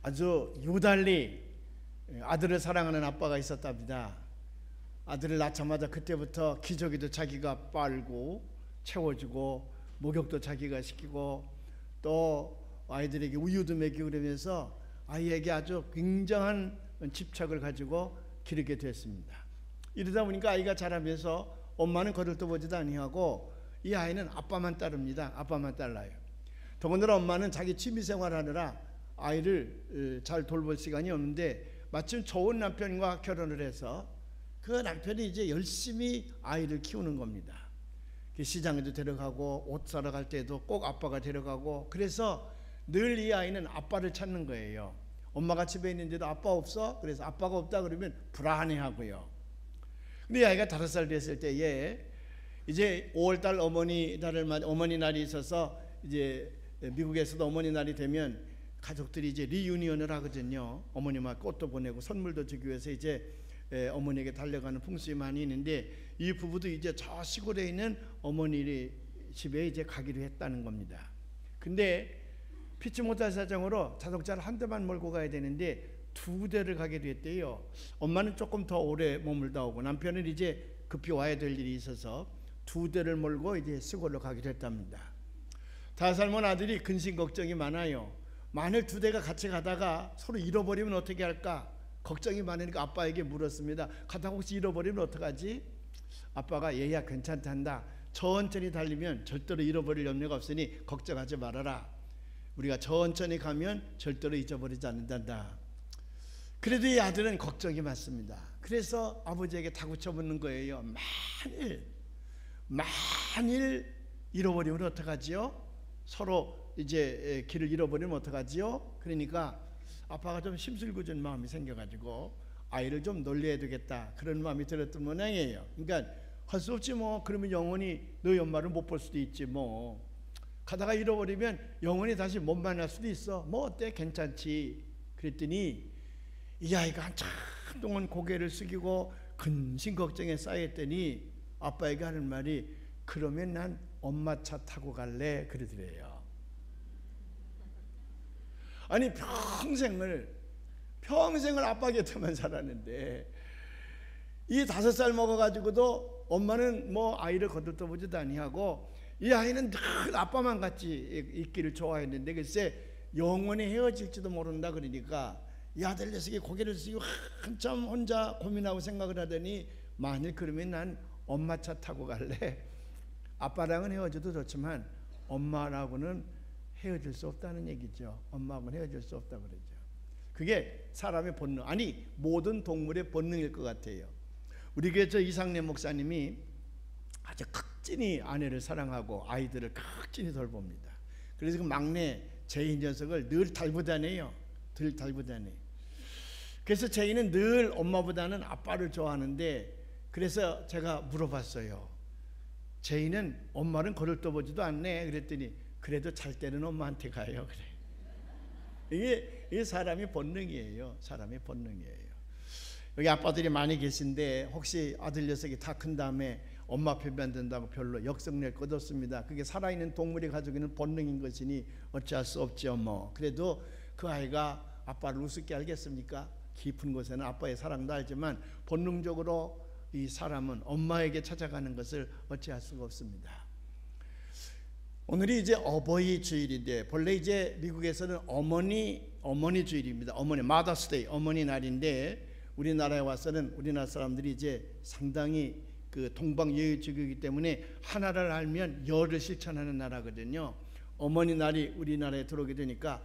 아주 유달리 아들을 사랑하는 아빠가 있었답니다. 아들을 낳자마자 그때부터 기저귀도 자기가 빨고 채워주고 목욕도 자기가 시키고 또 아이들에게 우유도 먹이고 그러면서 아이에게 아주 굉장한 집착을 가지고 기르게 됐습니다. 이러다 보니까 아이가 자라면서 엄마는 거들떠보지도 아니하고 이 아이는 아빠만 따릅니다. 아빠만 따라요. 더군다나 엄마는 자기 취미생활하느라 아이를 잘 돌볼 시간이 없는데 마침 좋은 남편과 결혼을 해서 그 남편이 이제 열심히 아이를 키우는 겁니다. 시장에도 데려가고 옷 사러 갈 때도 꼭 아빠가 데려가고, 그래서 늘 이 아이는 아빠를 찾는 거예요. 엄마가 집에 있는데도 아빠 없어? 그래서 아빠가 없다 그러면 불안해하고요. 근데 이 아이가 5살 됐을 때에 이제 5월달 어머니 날이 있어서 이제 미국에서도 어머니 날이 되면 가족들이 이제 리유니언을 하거든요. 어머님한테 꽃도 보내고 선물도 주기 위해서 이제 어머니에게 달려가는 풍습이 많이 있는데, 이 부부도 이제 저 시골에 있는 어머니 집에 이제 가기로 했다는 겁니다. 근데 피치 못할 사정으로 자동차를 한 대만 몰고 가야 되는데 2대를 가게 됐대요. 엄마는 조금 더 오래 머물다 오고 남편은 이제 급히 와야 될 일이 있어서 2대를 몰고 이제 시골로 가기로 했답니다. 5살 먹은 아들이 근심 걱정이 많아요. 만일 2대가 같이 가다가 서로 잃어버리면 어떻게 할까 걱정이 많으니까 아빠에게 물었습니다. 가다가 혹시 잃어버리면 어떡하지? 아빠가 얘야 괜찮단다. 천천히 달리면 절대로 잃어버릴 염려가 없으니 걱정하지 말아라. 우리가 천천히 가면 절대로 잊어버리지 않는단다. 그래도 이 아들은 걱정이 많습니다. 그래서 아버지에게 다구쳐 묻는 거예요. 만일 잃어버리면 어떡하지요? 서로 이제 길을 잃어버리면 어떡하지요? 그러니까 아빠가 좀 심술궂은 마음이 생겨가지고 아이를 좀 놀려야 되겠다 그런 마음이 들었던 모양이에요. 그러니까 할 수 없지 뭐. 그러면 영원히 너희 엄마를 못 볼 수도 있지 뭐. 가다가 잃어버리면 영원히 다시 못 만날 수도 있어. 뭐 어때? 괜찮지. 그랬더니 이 아이가 한참 동안 고개를 숙이고 근심 걱정에 쌓였더니 아빠에게 하는 말이 그러면 난 엄마 차 타고 갈래 그러더래요. 아니 평생을 아빠 곁에만 살았는데 이 5살 먹어가지고도 엄마는 뭐 아이를 거들떠보지도 아니하고 이 아이는 늘 아빠만 같이 있기를 좋아했는데 글쎄 영원히 헤어질지도 모른다. 그러니까 이 아들 녀석이 고개를 숙이고 한참 혼자 고민하고 생각을 하더니 만일 그러면 난 엄마 차 타고 갈래. 아빠랑은 헤어져도 좋지만 엄마라고는 헤어질 수 없다는 얘기죠. 엄마하고는 헤어질 수 없다고 그러죠. 그게 사람의 본능, 아니 모든 동물의 본능일 것 같아요. 우리 교회 이상래 목사님이 아주 극진히 아내를 사랑하고 아이들을 극진히 돌봅니다. 그래서 그 막내 제이 녀석을 늘 달부다내요. 그래서 제이는 늘 엄마보다는 아빠를 좋아하는데, 그래서 제가 물어봤어요. 제이는 엄마는 거들떠보지도 않네. 그랬더니 그래도 잘 때는 엄마한테 가요. 그래. 이게 사람의 본능이에요. 사람의 본능이에요. 여기 아빠들이 많이 계신데 혹시 아들 녀석이 다 큰 다음에 엄마 편만 든다고 별로 역성낼 것 없습니다. 그게 살아있는 동물이 가지고 있는 본능인 것이니 어찌할 수 없죠 뭐. 그래도 그 아이가 아빠를 우습게 알겠습니까? 깊은 곳에는 아빠의 사랑도 알지만 본능적으로 이 사람은 엄마에게 찾아가는 것을 어찌할 수가 없습니다. 오늘이 이제 어버이 주일인데 본래 이제 미국에서는 어머니 주일입니다. 어머니 Mother's Day, 어머니 날인데 우리나라에 와서는 우리나라 사람들이 이제 상당히 그 동방예의지국이기 때문에 하나를 알면 열을 실천하는 나라거든요. 어머니 날이 우리나라에 들어오게 되니까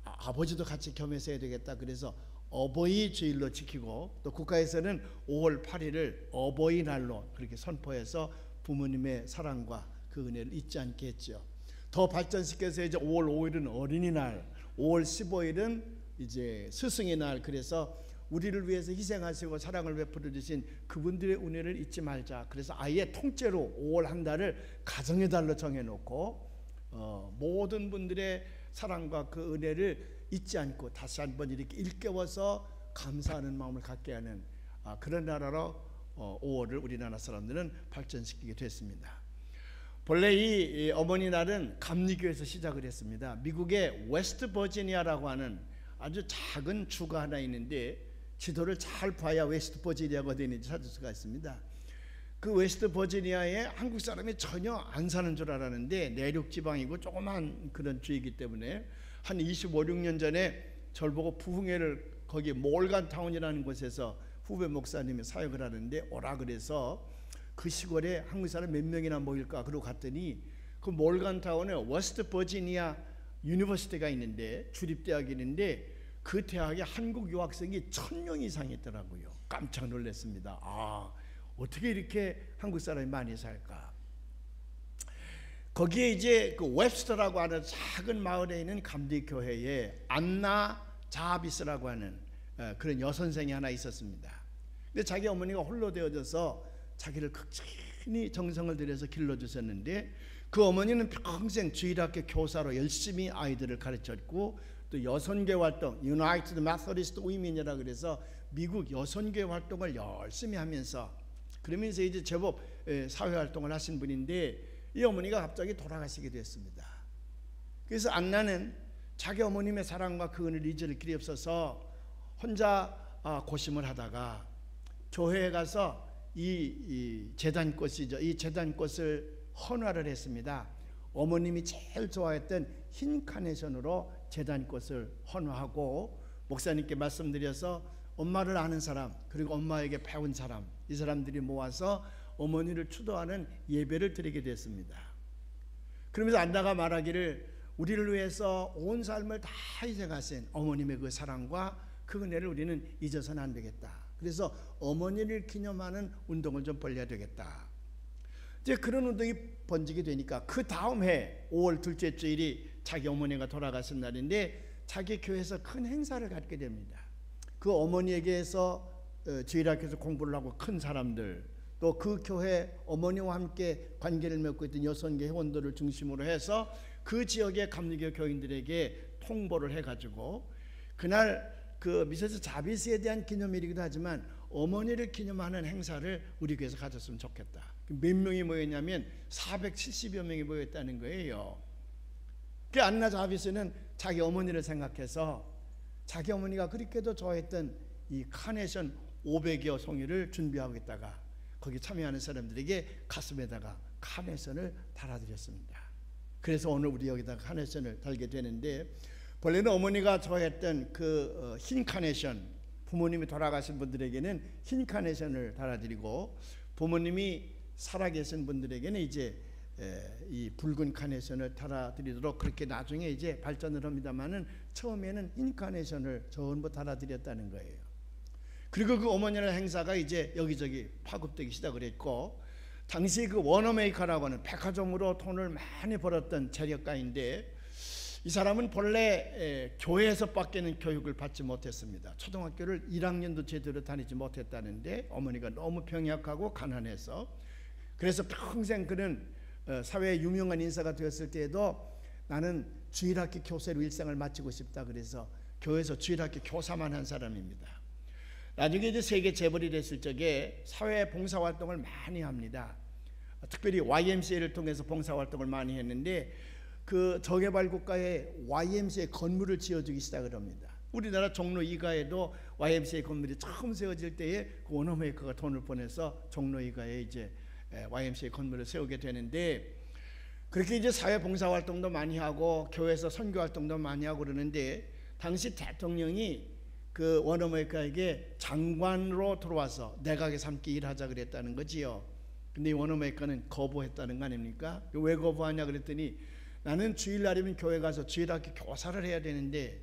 아버지도 같이 겸해서 해야 되겠다. 그래서 어버이 주일로 지키고 또 국가에서는 5월 8일을 어버이날로 그렇게 선포해서 부모님의 사랑과 그 은혜를 잊지 않게 했죠. 더 발전시켜서 이제 5월 5일은 어린이날, 5월 15일은 이제 스승의 날. 그래서 우리를 위해서 희생하시고 사랑을 베풀어 주신 그분들의 은혜를 잊지 말자. 그래서 아예 통째로 5월 한 달을 가정의 달로 정해놓고 모든 분들의 사랑과 그 은혜를 잊지 않고 다시 한번 이렇게 일깨워서 감사하는 마음을 갖게 하는 그런 나라로 5월을 우리나라 사람들은 발전시키게 됐습니다. 본래 이 어머니 날은 감리교에서 시작을 했습니다. 미국의 웨스트 버지니아라고 하는 아주 작은 주가 하나 있는데 지도를 잘 봐야 웨스트 버지니아가 어디 있는지 찾을 수가 있습니다. 그 웨스트 버지니아에 한국 사람이 전혀 안 사는 줄 알았는데 내륙 지방이고 조그만 그런 주이기 때문에 한 25, 6년 전에 저를 보고 부흥회를 거기 몰간 타운이라는 곳에서 후배 목사님이 사역을 하는데 오라 그래서 그 시골에 한국 사람 몇 명이나 모일까 그러고 갔더니 그 몰간 타운에 웨스트 버지니아 유니버시티가 있는데 주립대학이 있는데 그 대학에 한국 유학생이 1000명 이상 있더라고요. 깜짝 놀랐습니다. 아, 어떻게 이렇게 한국 사람이 많이 살까? 거기에 이제 그 웹스터라고 하는 작은 마을에 있는 감리교회에 안나 자비스라고 하는 그런 여선생이 하나 있었습니다. 근데 자기 어머니가 홀로 되어져서 자기를 극진히 정성을 들여서 길러주셨는데 그 어머니는 평생 주일학교 교사로 열심히 아이들을 가르쳤고 또 여선교 활동, United Methodist Women이라 그래서 미국 여선교 활동을 열심히 하면서 그러면서 이제 제법 사회 활동을 하신 분인데 이 어머니가 갑자기 돌아가시게 됐습니다. 그래서 안나는 자기 어머님의 사랑과 그 은혜를 잊을 길이 없어서 혼자 고심을 하다가 교회에 가서 이 제단꽃이죠. 이 제단꽃을 헌화를 했습니다. 어머님이 제일 좋아했던 흰 카네이션으로 제단꽃을 헌화하고 목사님께 말씀드려서 엄마를 아는 사람 그리고 엄마에게 배운 사람 이 사람들이 모아서 어머니를 추도하는 예배를 드리게 됐습니다. 그러면서 안나가 말하기를 우리를 위해서 온 삶을 다 희생하신 어머님의 그 사랑과 그 은혜를 우리는 잊어서는 안 되겠다. 그래서 어머니를 기념하는 운동을 좀 벌여야 되겠다. 이제 그런 운동이 번지게 되니까 그 다음 해 5월 둘째 주일이 자기 어머니가 돌아가신 날인데 자기 교회에서 큰 행사를 갖게 됩니다. 그 어머니에게서 주일학교에서 공부를 하고 큰 사람들 또 그 교회 어머니와 함께 관계를 맺고 있던 여선교 회원들을 중심으로 해서 그 지역의 감리교 교인들에게 통보를 해가지고 그날 그 미세스 자비스에 대한 기념일이기도 하지만 어머니를 기념하는 행사를 우리 교회에서 가졌으면 좋겠다. 몇 명이 모였냐면 470여 명이 모였다는 거예요. 그 안나 자비스는 자기 어머니를 생각해서 자기 어머니가 그렇게도 좋아했던 이 카네이션 500여 송이를 준비하고 있다가 거기 참여하는 사람들에게 가슴에다가 카네이션을 달아드렸습니다. 그래서 오늘 우리 여기다가 카네이션을 달게 되는데 원래는 어머니가 좋아했던 그 흰 카네이션 부모님이 돌아가신 분들에게는 흰 카네이션을 달아드리고 부모님이 살아계신 분들에게는 이제 이 붉은 카네이션을 달아드리도록 그렇게 나중에 이제 발전을 합니다만은 처음에는 흰 카네이션을 전부 달아드렸다는 거예요. 그리고 그 어머니의 행사가 이제 여기저기 파급되기 시작을 했고 당시 그 워너메이커라고 하는 백화점으로 돈을 많이 벌었던 재력가인데 이 사람은 본래 교회에서밖에는 교육을 받지 못했습니다. 초등학교를 1학년도 제대로 다니지 못했다는데 어머니가 너무 병약하고 가난해서 그래서 평생 그는 사회에 유명한 인사가 되었을 때에도 나는 주일학교 교사로 일생을 마치고 싶다 그래서 교회에서 주일학교 교사만 한 사람입니다. 나중에 이제 세계 재벌이 됐을 적에 사회 봉사활동을 많이 합니다. 특별히 YMCA를 통해서 봉사활동을 많이 했는데 그 저개발 국가에 YMCA 건물을 지어주기 시작을 합니다. 우리나라 종로 2가에도 YMCA 건물이 처음 세워질 때에 그 워너메이커가 돈을 보내서 종로 2가에 이제 YMCA 건물을 세우게 되는데 그렇게 이제 사회 봉사활동도 많이 하고 교회에서 선교활동도 많이 하고 그러는데 당시 대통령이 그 워너메이커에게 장관으로 들어와서 내각에서 함께 일하자 그랬다는 거지요. 근데 이 워너메이커는 거부했다는 거 아닙니까? 왜 거부하냐 그랬더니 나는 주일날이면 교회 가서 주일학교 교사를 해야 되는데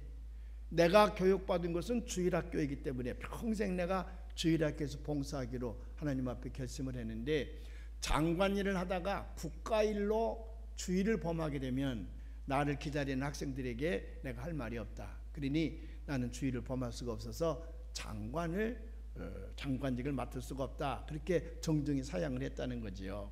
내가 교육받은 것은 주일학교이기 때문에 평생 내가 주일학교에서 봉사하기로 하나님 앞에 결심을 했는데 장관 일을 하다가 국가일로 주일을 범하게 되면 나를 기다리는 학생들에게 내가 할 말이 없다. 그러니 나는 주일을 범할 수가 없어서 장관직을 맡을 수가 없다. 그렇게 정중히 사양을 했다는 거지요.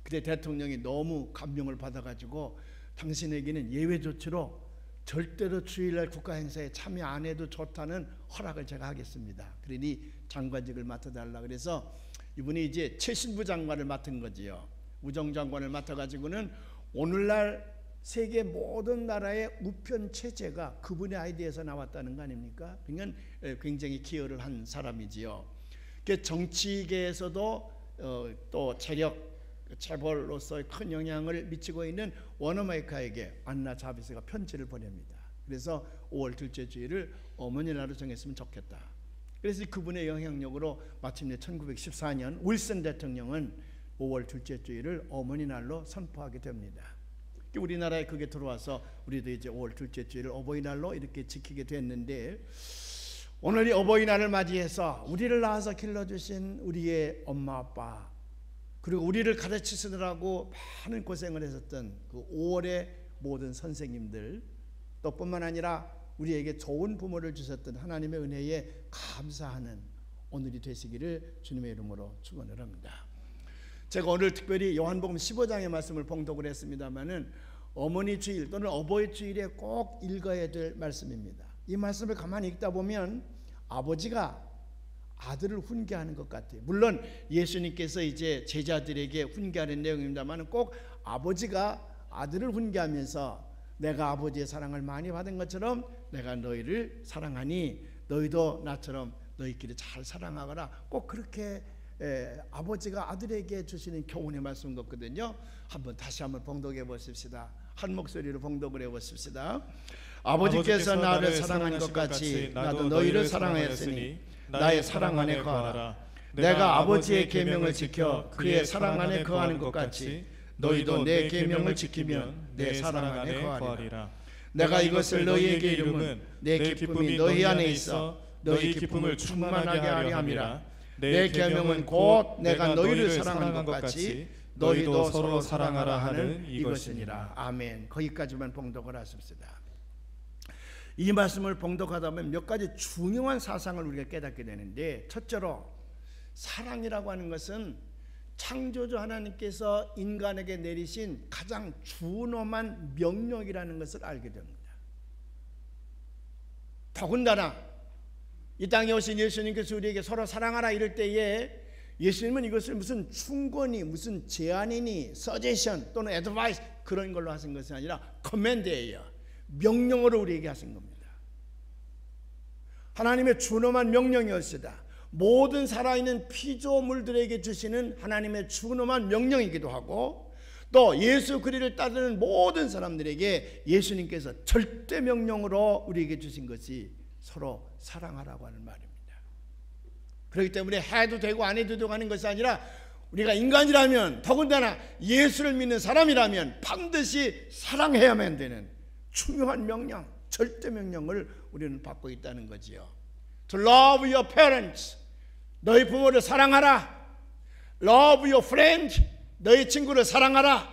그때 대통령이 너무 감명을 받아가지고 당신에게는 예외 조치로 절대로 주일날 국가 행사에 참여 안 해도 좋다는 허락을 제가 하겠습니다. 그러니 장관직을 맡아달라 그래서 이분이 이제 최신부 장관을 맡은 거지요. 우정장관을 맡아가지고는 오늘날 세계 모든 나라의 우편 체제가 그분의 아이디어에서 나왔다는 거 아닙니까? 그러니까 굉장히 기여를 한 사람이지요. 정치계에서도 또 재벌로서의 큰 영향을 미치고 있는 워너메이커에게 안나 자비스가 편지를 보냅니다. 그래서 5월 둘째 주일을 어머니 날로 정했으면 좋겠다. 그래서 그분의 영향력으로 마침내 1914년 윌슨 대통령은 5월 둘째 주일을 어머니 날로 선포하게 됩니다. 우리나라에 그게 들어와서 우리도 이제 5월 둘째 주일을 어버이날로 이렇게 지키게 됐는데, 오늘이 어버이날을 맞이해서 우리를 낳아서 길러주신 우리의 엄마 아빠, 그리고 우리를 가르치시느라고 많은 고생을 했었던 그 5월의 모든 선생님들, 또 뿐만 아니라 우리에게 좋은 부모를 주셨던 하나님의 은혜에 감사하는 오늘이 되시기를 주님의 이름으로 축원을 합니다. 제가 오늘 특별히 요한복음 15장의 말씀을 봉독을 했습니다마는 어머니 주일 또는 어버이 주일에 꼭 읽어야 될 말씀입니다. 이 말씀을 가만히 읽다 보면 아버지가 아들을 훈계하는 것 같아요. 물론 예수님께서 이제 제자들에게 훈계하는 내용입니다만 꼭 아버지가 아들을 훈계하면서 내가 아버지의 사랑을 많이 받은 것처럼 내가 너희를 사랑하니 너희도 나처럼 너희끼리 잘 사랑하거라. 꼭 그렇게 아버지가 아들에게 주시는 교훈의 말씀 같거든요. 다시 한번 봉독해 보십시다. 한 목소리로 봉독을 해 보십시다. 아버지께서 나를 사랑한 것 같이 나도 너희를 사랑하였으니 나의 사랑 안에 거하라. 내가 아버지의 계명을 지켜 그의 사랑 안에 거하는 것 같이 너희도 내 계명을 지키면 내 사랑 안에 거하리라. 내가 이것을 너희에게 이름은 내 기쁨이 너희 안에 있어 너희 기쁨을 충만하게 하려 함이라. 내 계명은 곧 내가 너희를 사랑한 것 같이 너희도 서로 사랑하라 하는 이것이니라. 아멘. 거기까지만 봉독을 하십시다. 이 말씀을 봉독하다 보면 몇 가지 중요한 사상을 우리가 깨닫게 되는데, 첫째로 사랑이라고 하는 것은 창조주 하나님께서 인간에게 내리신 가장 준엄한 명령이라는 것을 알게 됩니다. 더군다나 이 땅에 오신 예수님께서 우리에게 서로 사랑하라 이럴 때에 예수님은 이것을 무슨 충고니 무슨 제안이니 서제션 또는 애드바이스 그런 걸로 하신 것이 아니라 커맨드예요. 명령으로 우리에게 하신 겁니다. 하나님의 준엄한 명령이었습니다. 모든 살아있는 피조물들에게 주시는 하나님의 준엄한 명령이기도 하고, 또 예수 그리스도를 따르는 모든 사람들에게 예수님께서 절대 명령으로 우리에게 주신 것이 서로 사랑하라고 하는 말입니다. 그렇기 때문에 해도 되고 안 해도 되고 하는 것이 아니라 우리가 인간이라면, 더군다나 예수를 믿는 사람이라면 반드시 사랑해야만 되는 중요한 명령, 절대 명령을 우리는 받고 있다는 거지요. To love your parents, 너희 부모를 사랑하라. Love your friend, 너희 친구를 사랑하라.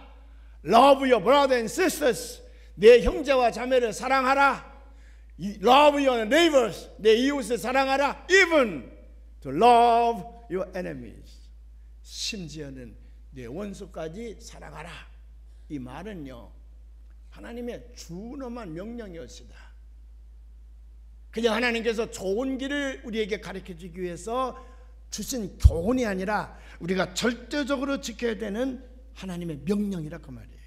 Love your brother and sisters, 내 형제와 자매를 사랑하라. Love your neighbors, 내 이웃을 사랑하라. Even to love your enemies, 심지어는 내 원수까지 사랑하라. 이 말은요, 하나님의 준엄한 명령이었습니다. 그냥 하나님께서 좋은 길을 우리에게 가르쳐주기 위해서 주신 교훈이 아니라 우리가 절대적으로 지켜야 되는 하나님의 명령이라 그 말이에요.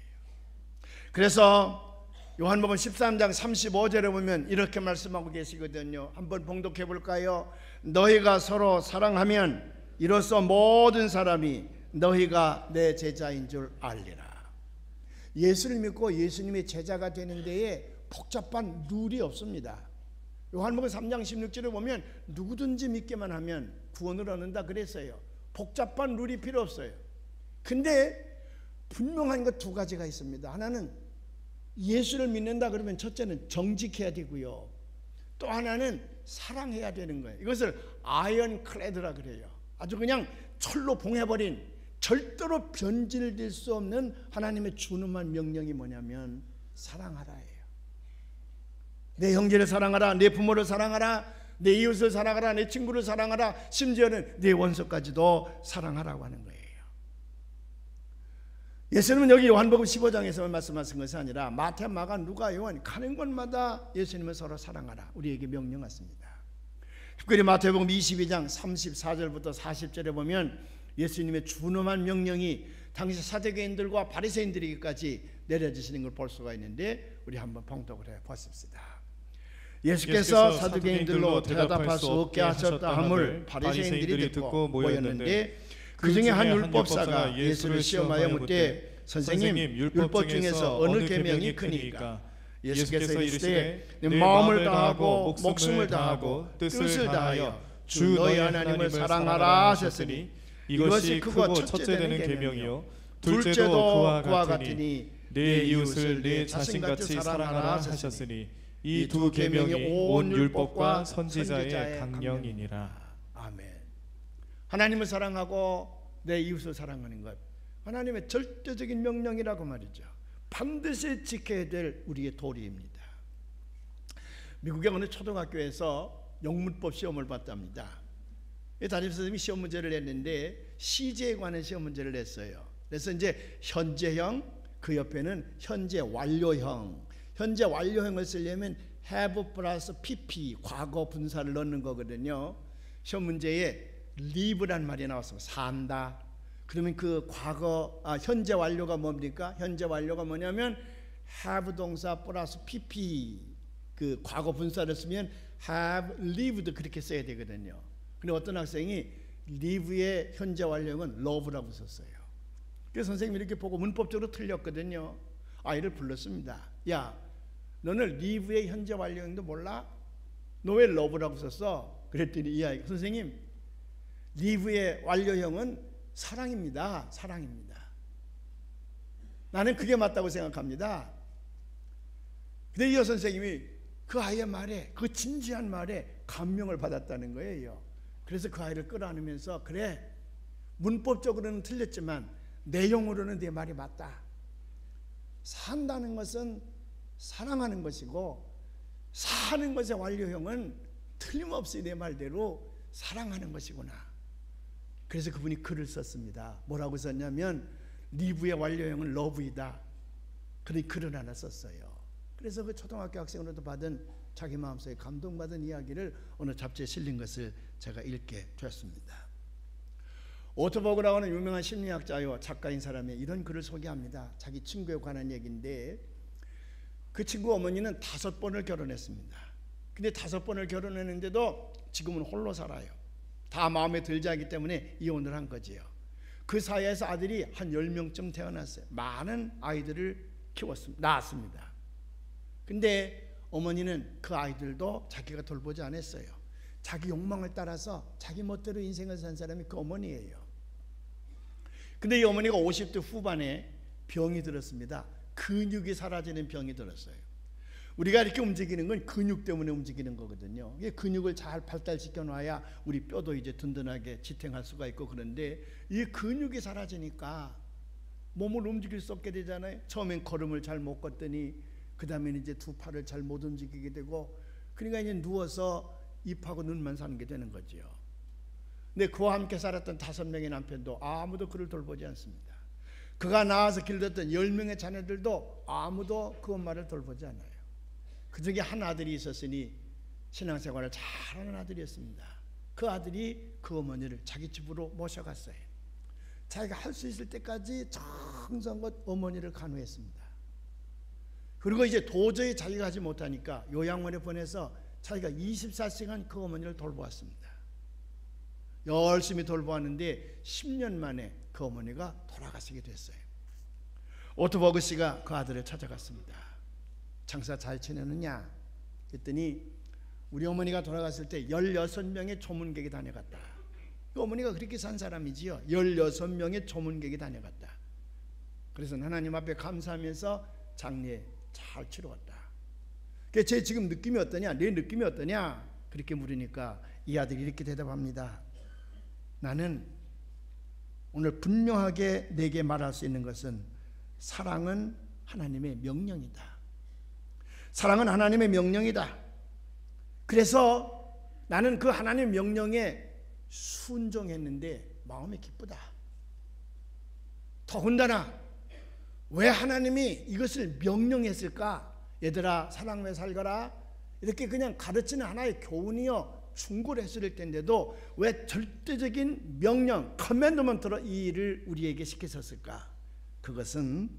그래서 요한복음 13장 35절에 보면 이렇게 말씀하고 계시거든요. 한번 봉독해 볼까요? 너희가 서로 사랑하면 이로써 모든 사람이 너희가 내 제자인 줄 알리라. 예수를 믿고 예수님의 제자가 되는 데에 복잡한 룰이 없습니다. 요한복음 3장 16절에 보면 누구든지 믿기만 하면 구원을 얻는다 그랬어요. 복잡한 룰이 필요 없어요. 근데 분명한 것 두 가지가 있습니다. 하나는 예수를 믿는다 그러면 첫째는 정직해야 되고요, 또 하나는 사랑해야 되는 거예요. 이것을 아이언클레드라 그래요. 아주 그냥 철로 봉해버린, 절대로 변질될 수 없는 하나님의 준엄한 명령이 뭐냐면 사랑하라예요. 내 형제를 사랑하라, 내 부모를 사랑하라, 내 이웃을 사랑하라, 내 친구를 사랑하라, 심지어는 내 원수까지도 사랑하라고 하는 거예요. 예수님은 여기 요한복음 15장에서 말씀하신 것이 아니라 마태, 마가, 누가, 요한 가는 곳마다 예수님은 서로 사랑하라 우리에게 명령하십니다. 특별히 마태복음 22장 34절부터 40절에 보면 예수님의 준엄한 명령이 당시 사대교인들과 바리새인들에게까지 내려지시는 걸 볼 수가 있는데 우리 한번 봉독을 해 보십시다. 예수께서 사두개인들로 대답할 수 없게 하셨다 함을 바리새인들이 듣고 모였는데 그 중에 한 율법사가 예수를 시험하여 묻되 선생님, 율법 중에서 어느 계명이 크니까? 예수께서 이르시되 내 마음을 다하고 목숨을 다하고 뜻을 다하여 주 너희 하나님을 사랑하라 하셨으니 이것이 크고 첫째 되는 계명이요 둘째도 그와 같으니 내 이웃을 내 자신같이 사랑하라 하셨으니 이 두 계명이 온 율법과 선지자의 강령이니라. 아멘. 하나님을 사랑하고 내 이웃을 사랑하는 것, 하나님의 절대적인 명령이라고 말이죠. 반드시 지켜야 될 우리의 도리입니다. 미국의 어느 초등학교에서 영문법 시험을 봤답니다. 담임선생님이 시험 문제를 냈는데 시제에 관한 시험 문제를 냈어요. 그래서 이제 현재형, 그 옆에는 현재 완료형. 현재 완료형을 쓰려면 have 플러스 pp, 과거 분사를 넣는 거거든요. 시험 문제에 live란 말이 나왔어. 산다. 그러면 그 과거, 현재 완료가 뭡니까? 현재 완료가 뭐냐면 have 동사 플러스 pp, 그 과거 분사를 쓰면 have lived 그렇게 써야 되거든요. 근데 어떤 학생이 live의 현재 완료는 love라고 썼어요. 그래서 선생님이 이렇게 보고 문법적으로 틀렸거든요. 아이를 불렀습니다. 야, 너는 live의 현재 완료형도 몰라? 너 왜 love라고 썼어? 그랬더니 이 아이가 선생님, live의 완료형은 사랑입니다. 사랑입니다. 나는 그게 맞다고 생각합니다. 근데 이 선생님이 그 아이의 말에, 그 진지한 말에 감명을 받았다는 거예요. 그래서 그 아이를 끌어안으면서 그래, 문법적으로는 틀렸지만 내용으로는 네 말이 맞다. 산다는 것은 사랑하는 것이고 사는 것의 완료형은 틀림없이 내 말대로 사랑하는 것이구나. 그래서 그분이 글을 썼습니다. 뭐라고 썼냐면 리브의 완료형은 러브이다. 그런 글을 하나 썼어요. 그래서 그 초등학교 학생으로도 받은 자기 마음속에 감동받은 이야기를 어느 잡지에 실린 것을 제가 읽게 됐습니다. 오토버그라고 하는 유명한 심리학자요 작가인 사람이 이런 글을 소개합니다. 자기 친구에 관한 얘기인데 그 친구 어머니는 5번을 결혼했습니다. 근데 5번을 결혼했는데도 지금은 홀로 살아요. 다 마음에 들지 않기 때문에 이혼을 한 거지요. 그 사이에서 아들이 한 10명쯤 태어났어요. 많은 아이들을 낳았습니다. 근데 어머니는 그 아이들도 자기가 돌보지 않았어요. 자기 욕망을 따라서 자기 멋대로 인생을 산 사람이 그 어머니예요. 근데 이 어머니가 50대 후반에 병이 들었습니다. 근육이 사라지는 병이 들었어요. 우리가 이렇게 움직이는 건 근육 때문에 움직이는 거거든요. 근육을 잘 발달시켜 놔야 우리 뼈도 이제 든든하게 지탱할 수가 있고, 그런데 이 근육이 사라지니까 몸을 움직일 수 없게 되잖아요. 처음엔 걸음을 잘 못 걷더니 그 다음에는 이제 두 팔을 잘 못 움직이게 되고, 그러니까 이제 누워서 입하고 눈만 사는 게 되는 거죠. 근데 그와 함께 살았던 5명의 남편도 아무도 그를 돌보지 않습니다. 그가 낳아서 길렀던 10명의 자녀들도 아무도 그 엄마를 돌보지 않아요. 그 중에 한 아들이 있었으니 신앙생활을 잘하는 아들이었습니다. 그 아들이 그 어머니를 자기 집으로 모셔갔어요. 자기가 할 수 있을 때까지 정성껏 어머니를 간호했습니다. 그리고 이제 도저히 자기가 하지 못하니까 요양원에 보내서 자기가 24시간 그 어머니를 돌보았습니다. 열심히 돌보았는데 10년 만에 그 어머니가 돌아가시게 됐어요. 오토버그 씨가 그 아들을 찾아갔습니다. 장사 잘 지내느냐? 그랬더니 우리 어머니가 돌아갔을 때 16명의 조문객이 다녀갔다. 그 어머니가 그렇게 산 사람이지요. 16명의 조문객이 다녀갔다. 그래서 하나님 앞에 감사하면서 장례 잘 치러왔다. 제 지금 느낌이 어떠냐? 내 느낌이 어떠냐? 그렇게 물으니까 이 아들이 이렇게 대답합니다. 나는 오늘 분명하게 내게 말할 수 있는 것은 사랑은 하나님의 명령이다. 사랑은 하나님의 명령이다. 그래서 나는 그 하나님의 명령에 순종했는데 마음이 기쁘다. 더군다나 왜 하나님이 이것을 명령했을까? 얘들아 사랑하며 살거라 이렇게 그냥 가르치는 하나의 교훈이요 충고를 했을 텐데도 왜 절대적인 명령 커맨드먼트로 이 일을 우리에게 시켰었을까? 그것은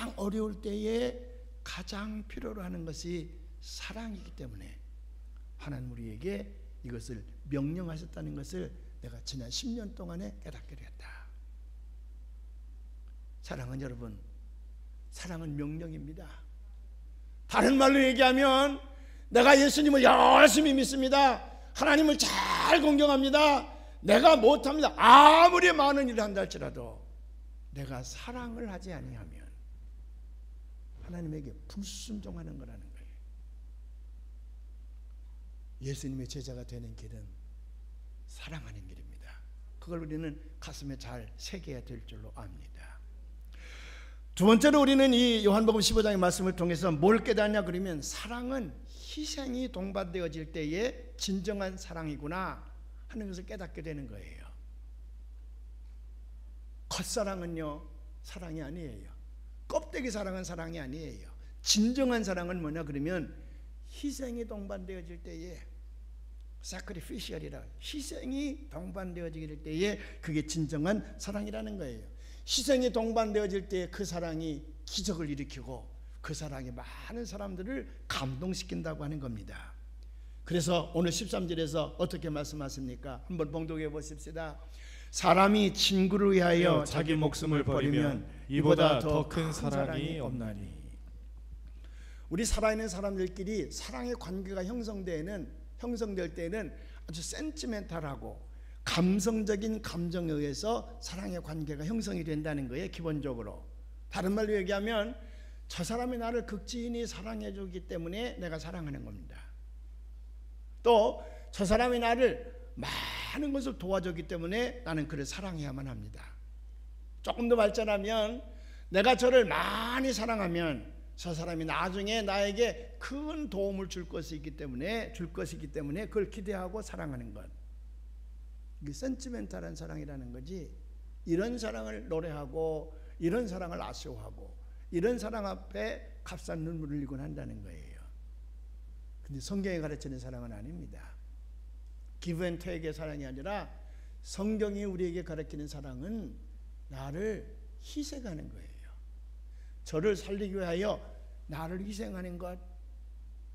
가장 어려울 때에 가장 필요로 하는 것이 사랑이기 때문에 하나님 우리에게 이것을 명령하셨다는 것을 내가 지난 10년 동안에 깨닫게 되었다. 사랑은 여러분, 사랑은 명령입니다. 다른 말로 얘기하면 내가 예수님을 열심히 믿습니다. 하나님을 잘 공경합니다. 내가 못합니다. 아무리 많은 일을 한다 할지라도 내가 사랑을 하지 아니하면 하나님에게 불순종하는 거라는 거예요. 예수님의 제자가 되는 길은 사랑하는 길입니다. 그걸 우리는 가슴에 잘 새겨야 될 줄로 압니다. 두 번째로 우리는 이 요한복음 15장의 말씀을 통해서 뭘 깨닫냐 그러면 사랑은 희생이 동반되어질 때에 진정한 사랑이구나 하는 것을 깨닫게 되는 거예요. 겉사랑은요 사랑이 아니에요. 껍데기 사랑은 사랑이 아니에요. 진정한 사랑은 뭐냐 그러면 희생이 동반되어질 때에 sacrificial이라 희생이 동반되어질 때에 그게 진정한 사랑이라는 거예요. 희생이 동반되어질 때 그 사랑이 기적을 일으키고 그 사랑이 많은 사람들을 감동시킨다고 하는 겁니다. 그래서 오늘 13절에서 어떻게 말씀하십니까? 한번 봉독해 보십시다. 사람이 친구를 위하여 자기 목숨을 버리면 이보다 더 큰 사랑이 없나니. 우리 살아있는 사람들끼리 사랑의 관계가 형성될 때에는 아주 센티멘탈하고 감성적인 감정에 의해서 사랑의 관계가 형성이 된다는 거예요. 기본적으로. 다른 말로 얘기하면 저 사람이 나를 극진히 사랑해 주기 때문에 내가 사랑하는 겁니다. 또 저 사람이 나를 많은 것을 도와줬기 때문에 나는 그를 사랑해야만 합니다. 조금 더 발전하면 내가 저를 많이 사랑하면 저 사람이 나중에 나에게 큰 도움을 줄 것이기 때문에 그걸 기대하고 사랑하는 것. 이게 센티멘탈한 사랑이라는 거지. 이런 사랑을 노래하고 이런 사랑을 아쉬워하고 이런 사랑 앞에 값싼 눈물을 흘리곤 한다는 거예요. 근데 성경이 가르치는 사랑은 아닙니다. give and take의 사랑이 아니라 성경이 우리에게 가르치는 사랑은 나를 희생하는 거예요. 저를 살리기 위하여 나를 희생하는 것.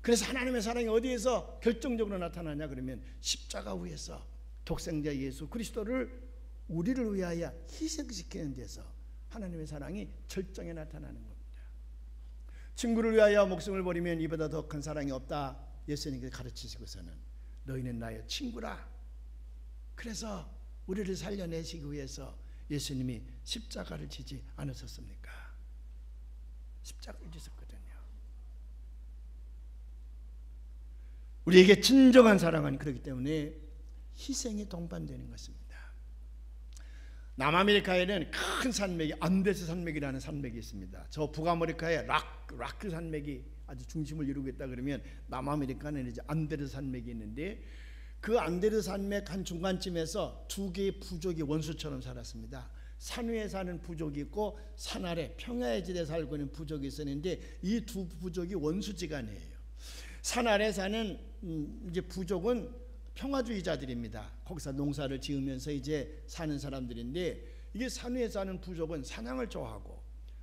그래서 하나님의 사랑이 어디에서 결정적으로 나타나냐 그러면 십자가 위에서 독생자 예수 그리스도를 우리를 위하여 희생시키는 데서 하나님의 사랑이 절정에 나타나는 겁니다. 친구를 위하여 목숨을 버리면 이보다 더 큰 사랑이 없다. 예수님께서 가르치시고서는 너희는 나의 친구라. 그래서 우리를 살려내시기 위해서 예수님이 십자가를 지지 않으셨습니까? 십자가를 지셨거든요. 우리에게 진정한 사랑은 그렇기 때문에 희생이 동반되는 것입니다. 남아메리카에는 큰 산맥이 안데스 산맥이라는 산맥이 있습니다. 저 북아메리카에 락크 산맥이 아주 중심을 이루고 있다 그러면 남아메리카는 이제 안데르 산맥이 있는데 그 안데르 산맥 한 중간쯤에서 두 개의 부족이 원수처럼 살았습니다. 산 위에 사는 부족이 있고 산 아래 평야의 지대에 살고 있는 부족이 있었는데 이 두 부족이 원수지간이에요. 산 아래 사는 이제 부족은 평화주의자들입니다. 거기서 농사를 지으면서 이제 사는 사람들인데 이게 산 위에 사는 부족은 사냥을 좋아하고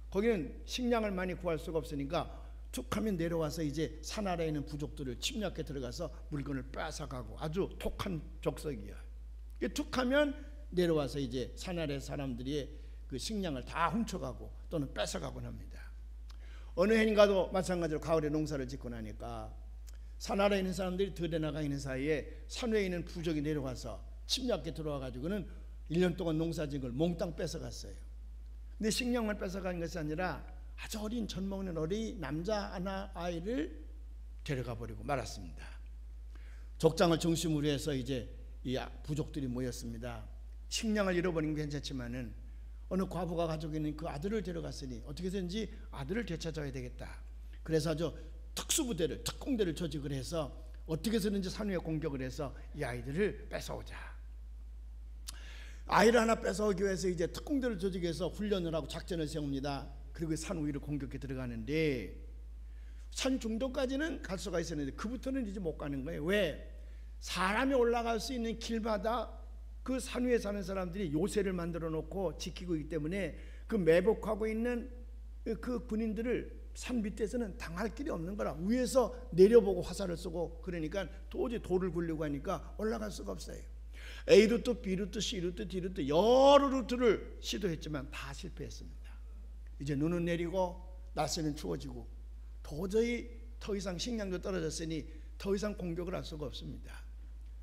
거기는 식량을 많이 구할 수가 없으니까 툭 하면 내려와서 이제 산 아래에 있는 부족들을 침략해 들어가서 물건을 뺏어가고 아주 독한 족속이야. 툭 하면 내려와서 이제 산 아래 사람들이 그 식량을 다 훔쳐가고 또는 뺏어가곤 합니다. 어느 해인가도 마찬가지로 가을에 농사를 짓고 나니까 산 아래에 있는 사람들이 들여나가 있는 사이에 산 위에 있는 부족이 내려와서 침략해 들어와 가지고는 1년 동안 농사 지은 걸 몽땅 뺏어갔어요. 근데 식량만 뺏어간 것이 아니라 아주 어린 젖 먹는 어린 남자 하나 아이를 데려가 버리고 말았습니다. 족장을 중심으로 해서 이제 이 부족들이 모였습니다. 식량을 잃어버린 게 괜찮지만은 어느 과부가 가지고 있는 그 아들을 데려갔으니 어떻게 해서든지 아들을 되찾아야 되겠다. 그래서 아주 특수부대를 특공대를 조직을 해서 어떻게 해서든지 산 위에 공격을 해서 이 아이들을 뺏어오자. 아이를 하나 뺏어오기 위해서 이제 특공대를 조직해서 훈련을 하고 작전을 세웁니다. 그리고 산 위를 공격해 들어가는데 산 중도까지는 갈 수가 있었는데 그부터는 이제 못 가는 거예요. 왜? 사람이 올라갈 수 있는 길마다 그 산 위에 사는 사람들이 요새를 만들어 놓고 지키고 있기 때문에 그 매복하고 있는 그 군인들을 산 밑에서는 당할 길이 없는 거라. 위에서 내려보고 화살을 쏘고 그러니까 도저히 돌을 굴리고 하니까 올라갈 수가 없어요. A루트, B루트, C루트, D루트 여러 루트를 시도했지만 다 실패했습니다. 이제 눈은 내리고 날씨는 추워지고 도저히 더 이상 식량도 떨어졌으니 더 이상 공격을 할 수가 없습니다.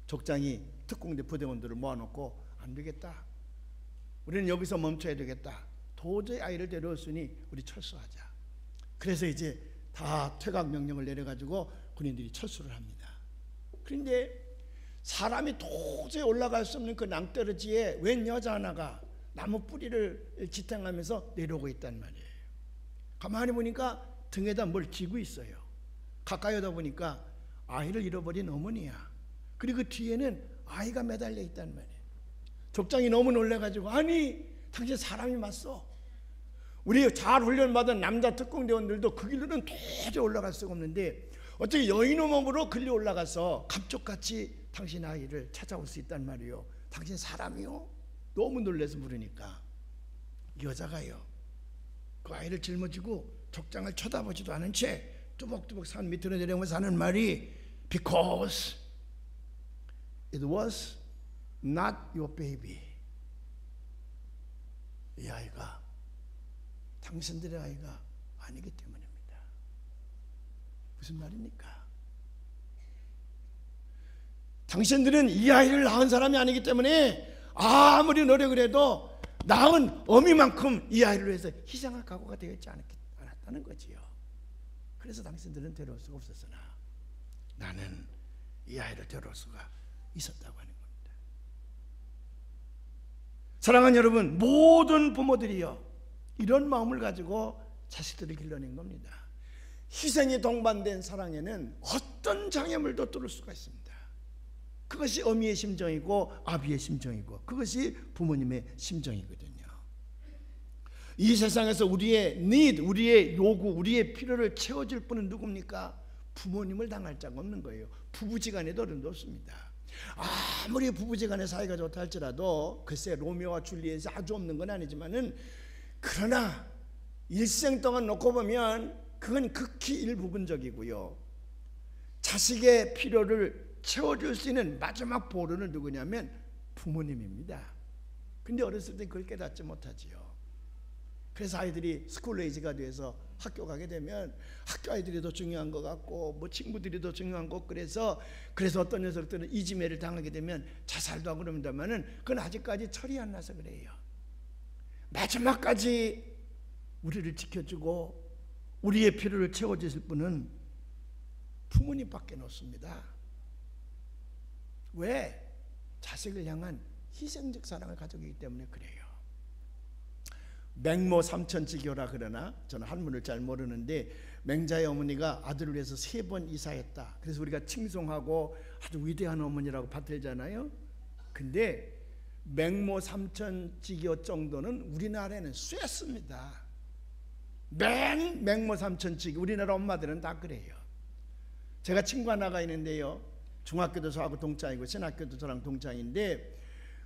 족장이 특공대 부대원들을 모아놓고 안 되겠다. 우리는 여기서 멈춰야 되겠다. 도저히 아이를 데려왔으니 우리 철수하자. 그래서 이제 다 퇴각 명령을 내려가지고 군인들이 철수를 합니다. 그런데 사람이 도저히 올라갈 수 없는 그 낭떠러지에 웬 여자 하나가 나무 뿌리를 지탱하면서 내려오고 있단 말이에요. 가만히 보니까 등에다 뭘 쥐고 있어요. 가까이 오다 보니까 아이를 잃어버린 어머니야. 그리고 그 뒤에는 아이가 매달려 있단 말이에요. 족장이 너무 놀래가지고 아니 당신 사람이 맞소. 우리 잘 훈련받은 남자 특공대원들도 그 길로는 도저히 올라갈 수가 없는데 어떻게 여인의 몸으로 걸려 올라가서 감쪽같이 당신 아이를 찾아올 수 있단 말이요. 당신 사람이요? 너무 놀라서 물으니까 여자가요 그 아이를 짊어지고 족장을 쳐다보지도 않은 채 뚜벅뚜벅 산 밑으로 내려오면서 하는 말이 Because it was not your baby. 이 아이가 당신들의 아이가 아니기 때문입니다. 무슨 말입니까? 당신들은 이 아이를 낳은 사람이 아니기 때문에 아무리 노력을 해도 낳은 어미만큼 이 아이를 위해서 희생할 각오가 되어 있지 않았다는 거지요. 그래서 당신들은 데려올 수가 없었으나 나는 이 아이를 데려올 수가 있었다고 하는 겁니다. 사랑하는 여러분, 모든 부모들이요 이런 마음을 가지고 자식들을 길러낸 겁니다. 희생이 동반된 사랑에는 어떤 장애물도 뚫을 수가 있습니다. 그것이 어미의 심정이고 아비의 심정이고 그것이 부모님의 심정이거든요. 이 세상에서 우리의 need, 우리의 요구, 우리의 필요를 채워줄 분은 누굽니까? 부모님을 당할 자가 없는 거예요. 부부지간에도 어려움도 없습니다. 아무리 부부지간의 사이가 좋다 할지라도 글쎄 로미오와 줄리엣이 아주 없는 건 아니지만은 그러나 일생 동안 놓고 보면 그건 극히 일부분적이고요. 자식의 필요를 채워줄 수 있는 마지막 보루는 누구냐면 부모님입니다. 근데 어렸을 때 그걸 깨닫지 못하지요. 그래서 아이들이 스쿨에이지가 돼서 학교 가게 되면 학교 아이들이 더 중요한 것 같고 뭐 친구들이 더 중요한 것 그래서 어떤 녀석들은 이지매를 당하게 되면 자살도 하고 그럽니다만은 그건 아직까지 철이 안 나서 그래요. 마지막까지 우리를 지켜주고 우리의 필요를 채워주실 분은 부모님밖에 없습니다. 왜? 자식을 향한 희생적 사랑을 가지고 있기 때문에 그래요. 맹모 삼천지교라 그러나 저는 한문을 잘 모르는데 맹자의 어머니가 아들을 위해서 3번 이사했다. 그래서 우리가 칭송하고 아주 위대한 어머니라고 받들잖아요. 근데 맹모 삼천지교 정도는 우리나라에는 쇠습니다. 맹모 삼천지교 우리나라 엄마들은 다 그래요. 제가 친구 하나가 있는데요. 중학교도 저하고 동창이고 신학교도 저랑 동창인데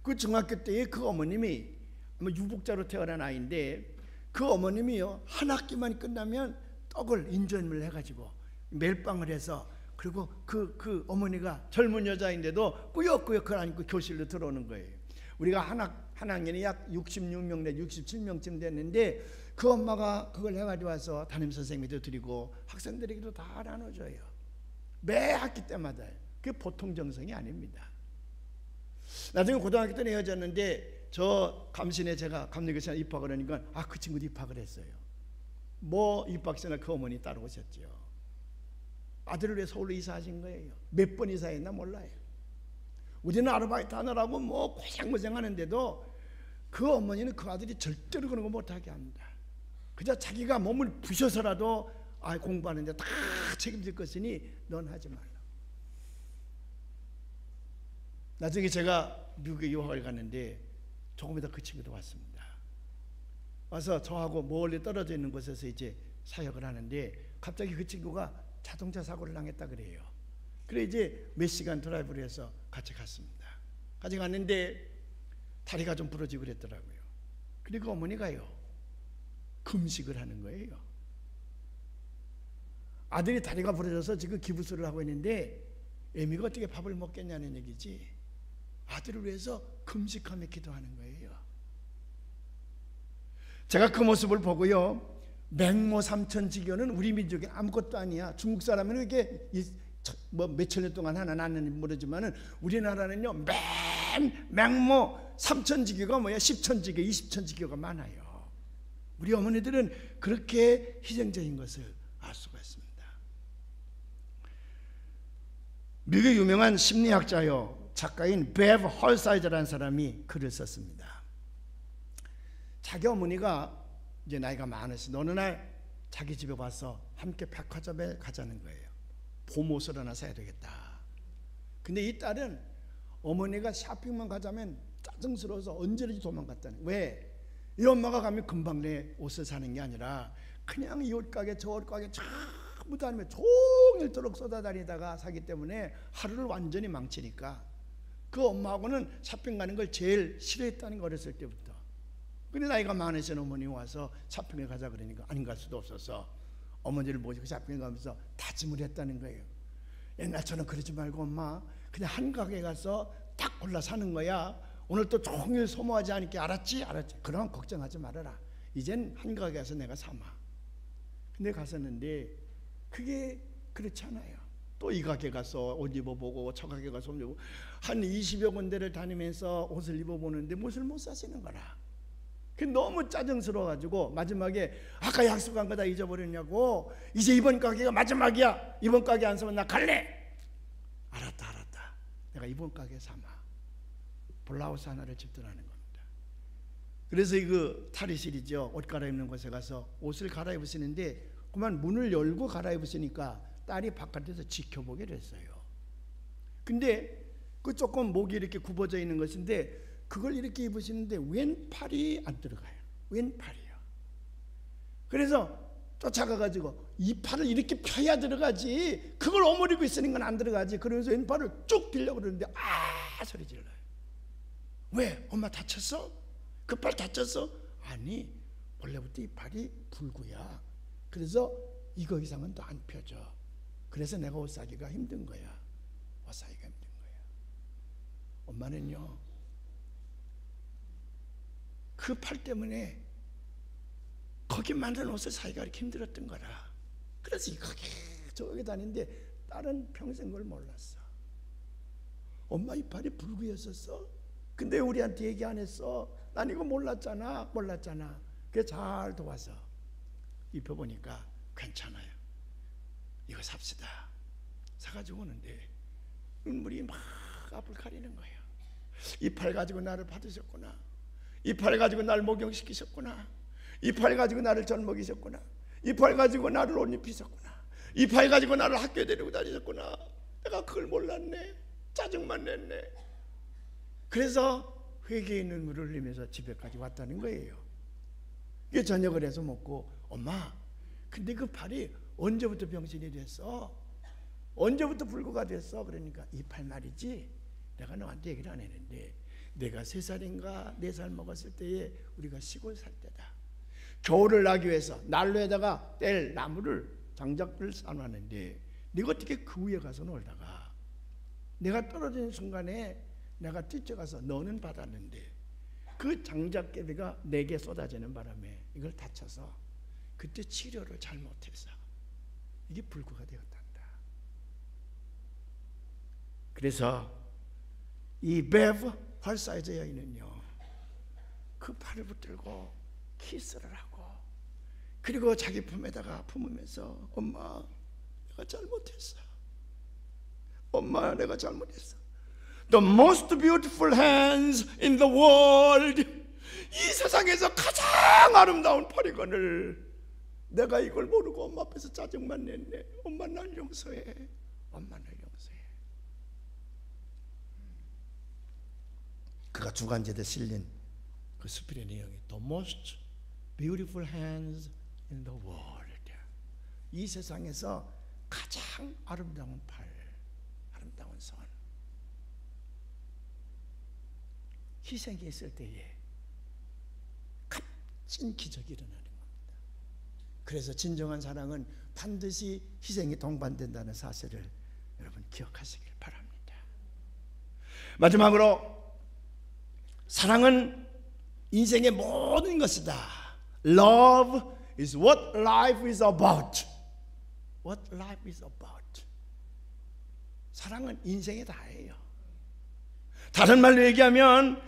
그 중학교 때에 그 어머님이 유복자로 태어난 아이인데 그 어머님이요 한 학기만 끝나면 떡을 인절미를 해가지고 멜빵을 해서 그리고 그 어머니가 젊은 여자인데도 꾸역꾸역 그걸 안고 교실로 들어오는 거예요. 우리가 한 학년이 약 66명 내 67명쯤 됐는데 그 엄마가 그걸 해가지고 와서 담임선생님도 드리고 학생들에게도 다 나눠줘요. 매 학기 때마다. 그게 보통 정성이 아닙니다. 나중에 고등학교 때 헤어졌는데 저 감신에 제가 감리교실에 입학을 하니까 그 친구도 입학을 했어요. 뭐 입학시나 그 어머니 따라오셨죠. 아들을 위해 서울로 이사하신 거예요. 몇 번 이사했나 몰라요. 우리는 아르바이트 하느라고 뭐 고생하는데도 그 어머니는 그 아들이 절대로 그런 거 못하게 합니다. 그저 자기가 몸을 부셔서라도 공부하는데 다 책임질 것이니 넌 하지 말라. 나중에 제가 미국에 유학을 갔는데 조금 이따 그 친구도 왔습니다. 와서 저하고 멀리 떨어져 있는 곳에서 이제 사역을 하는데 갑자기 그 친구가 자동차 사고를 당했다 그래요. 그래 이제 몇 시간 드라이브를 해서 같이 갔습니다. 같이 갔는데 다리가 좀 부러지고 그랬더라고요. 그리고 어머니가요 금식을 하는 거예요. 아들이 다리가 부러져서 지금 기부술을 하고 있는데 애미가 어떻게 밥을 먹겠냐는 얘기지. 아들을 위해서 금식하며 기도하는 거예요. 제가 그 모습을 보고요, 맹모 삼천지교는 우리 민족이 아무것도 아니야. 중국 사람은 이게 뭐 몇천 년 동안 하나 났는지 모르지만은 우리나라는요 맹모 삼천지교가 뭐야, 10천지교, 20천지교가 많아요. 우리 어머니들은 그렇게 희생적인 것을 알 수가 있습니다. 미국의 유명한 심리학자요 작가인 베브 헐사이저라는 사람이 글을 썼습니다. 자기 어머니가 이제 나이가 많으시 어느 날 자기 집에 와서 함께 백화점에 가자는 거예요. 봄옷을 하나 사야 되겠다. 근데 이 딸은 어머니가 쇼핑만 가자면 짜증스러워서 언제든지 도망갔다는 거예요. 왜? 이 엄마가 가면 금방 내 옷을 사는 게 아니라 그냥 이 옷가게 저 옷가게 전부 다니면 종일토록 쏟아다니다가 사기 때문에 하루를 완전히 망치니까 그 엄마하고는 쇼핑 가는 걸 제일 싫어했다는 거, 어렸을 때부터. 근데 나이가 많으신 어머니 와서 쇼핑에 가자 그러니까 안 갈 수도 없어서 어머니를 모시고 쇼핑에 가면서 다짐을 했다는 거예요. 옛날처럼 그러지 말고 엄마 그냥 한 가게 가서 딱 골라 사는 거야. 오늘 또 종일 소모하지 않을게. 알았지? 알았지. 그럼 걱정하지 말아라. 이젠 한 가게 가서 내가 사마. 근데 갔었는데 그게 그렇지 않아요. 또 이 가게 가서 옷 입어보고 저 가게 가서 옷 입어보고 한 20여 군데를 다니면서 옷을 입어보는데 옷을 못 사시는 거라. 너무 짜증스러워가지고 마지막에 아까 약속한 거 다 잊어버렸냐고. 이제 이번 가게가 마지막이야. 이번 가게 안 사면 나 갈래. 알았다. 내가 이번 가게 사마. 블라우스 하나를 집들하는 겁니다. 그래서 이거 탈의실이죠. 옷 갈아입는 곳에 가서 옷을 갈아입으시는데 그만 문을 열고 갈아입으시니까 딸이 바깥에서 지켜보게 됐어요. 근데 그 조금 목이 이렇게 굽어져 있는 것인데 그걸 이렇게 입으시는데 왼팔이 안 들어가요. 왼팔이요. 그래서 쫓아가가지고 이 팔을 이렇게 펴야 들어가지, 그걸 오므리고 있으니까 안 들어가지. 그러면서 왼팔을 쭉 들려고 그러는데 아 소리 질러요. 왜? 엄마 다쳤어? 그 팔 다쳤어? 아니, 원래부터 이 팔이 불구야. 그래서 이거 이상은 더 안 펴져. 그래서 내가 옷 사기가 힘든 거야. 옷 사기가 힘든 거야. 엄마는요 그 팔 때문에 거기 만든 옷을 사기가 이렇게 힘들었던 거라. 그래서 거기 저기 다니는데 딸은 평생 그걸 몰랐어. 엄마 이 팔이 불구였었어? 근데 우리한테 얘기 안 했어. 난 이거 몰랐잖아. 그래서 잘 도와서 입혀보니까 괜찮아요. 이거 삽시다. 사가지고 오는데 눈물이 막 앞을 가리는 거예요. 이 팔 가지고 나를 받으셨구나. 이 팔 가지고 나를 목욕시키셨구나. 이 팔 가지고 나를 젖 먹이셨구나. 이 팔 가지고 나를 옷 입히셨구나. 이 팔 가지고 나를 학교에 데리고 다니셨구나. 내가 그걸 몰랐네. 짜증만 냈네. 그래서 회개의 눈물을 흘리면서 집에까지 왔다는 거예요. 이게 저녁을 해서 먹고 엄마 근데 그 팔이 언제부터 병신이 됐어? 언제부터 불구가 됐어? 그러니까 이 팔 말이지 내가 너한테 얘기를 안 했는데 내가 3살인가 4살 먹었을 때에 우리가 시골 살 때다. 겨울을 나기 위해서 난로에다가 뗄 나무를 장작불을 쌓아놨는데 네가 어떻게 그 위에 가서 놀다가 내가 떨어지는 순간에 내가 뛰쳐가서 너는 받았는데 그 장작개비가 내게 쏟아지는 바람에 이걸 다쳐서 그때 치료를 잘못해서 이게 불구가 되었단다. 그래서 이 베브 헐사이저 여인은요 그 팔을 붙들고 키스를 하고 그리고 자기 품에다가 품으면서 엄마 내가 잘못했어. 엄마 내가 잘못했어. The most beautiful hands in the world. 이 세상에서 가장 아름다운 팔이건을 내가 이걸 모르고 엄마 앞에서 짜증만 냈네. 엄마 날 용서해. 엄마 날 용서해. 그가 주간제에 실린 그 수필의 내용이 The most beautiful hands in the world. 이 세상에서 가장 아름다운 팔, 아름다운 손. 희생이 있을 때에 값진 기적이 일어나는 겁니다. 그래서 진정한 사랑은 반드시 희생이 동반된다는 사실을 여러분 기억하시길 바랍니다. 마지막으로 사랑은 인생의 모든 것이다. Love is what life is about. What life is about. 사랑은 인생의 다예요. 다른 말로 얘기하면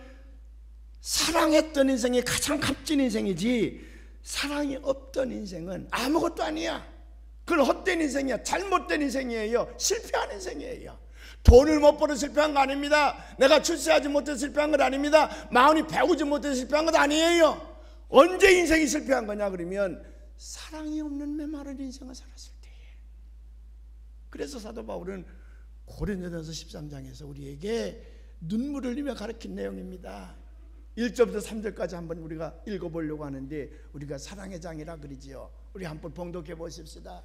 사랑했던 인생이 가장 값진 인생이지 사랑이 없던 인생은 아무것도 아니야. 그건 헛된 인생이야. 잘못된 인생이에요. 실패한 인생이에요. 돈을 못 벌어 실패한 거 아닙니다. 내가 출세하지 못해서 실패한 건 아닙니다. 마흔이 배우지 못해서 실패한 건 아니에요. 언제 인생이 실패한 거냐 그러면 사랑이 없는 메마른 인생을 살았을 때에. 그래서 사도 바울은 고린도전서 13장에서 우리에게 눈물을 흘리며 가르친 내용입니다. 1절부터 3절까지 한번 우리가 읽어보려고 하는데 우리가 사랑의 장이라 그러지요. 우리 한번 봉독해 보십시다.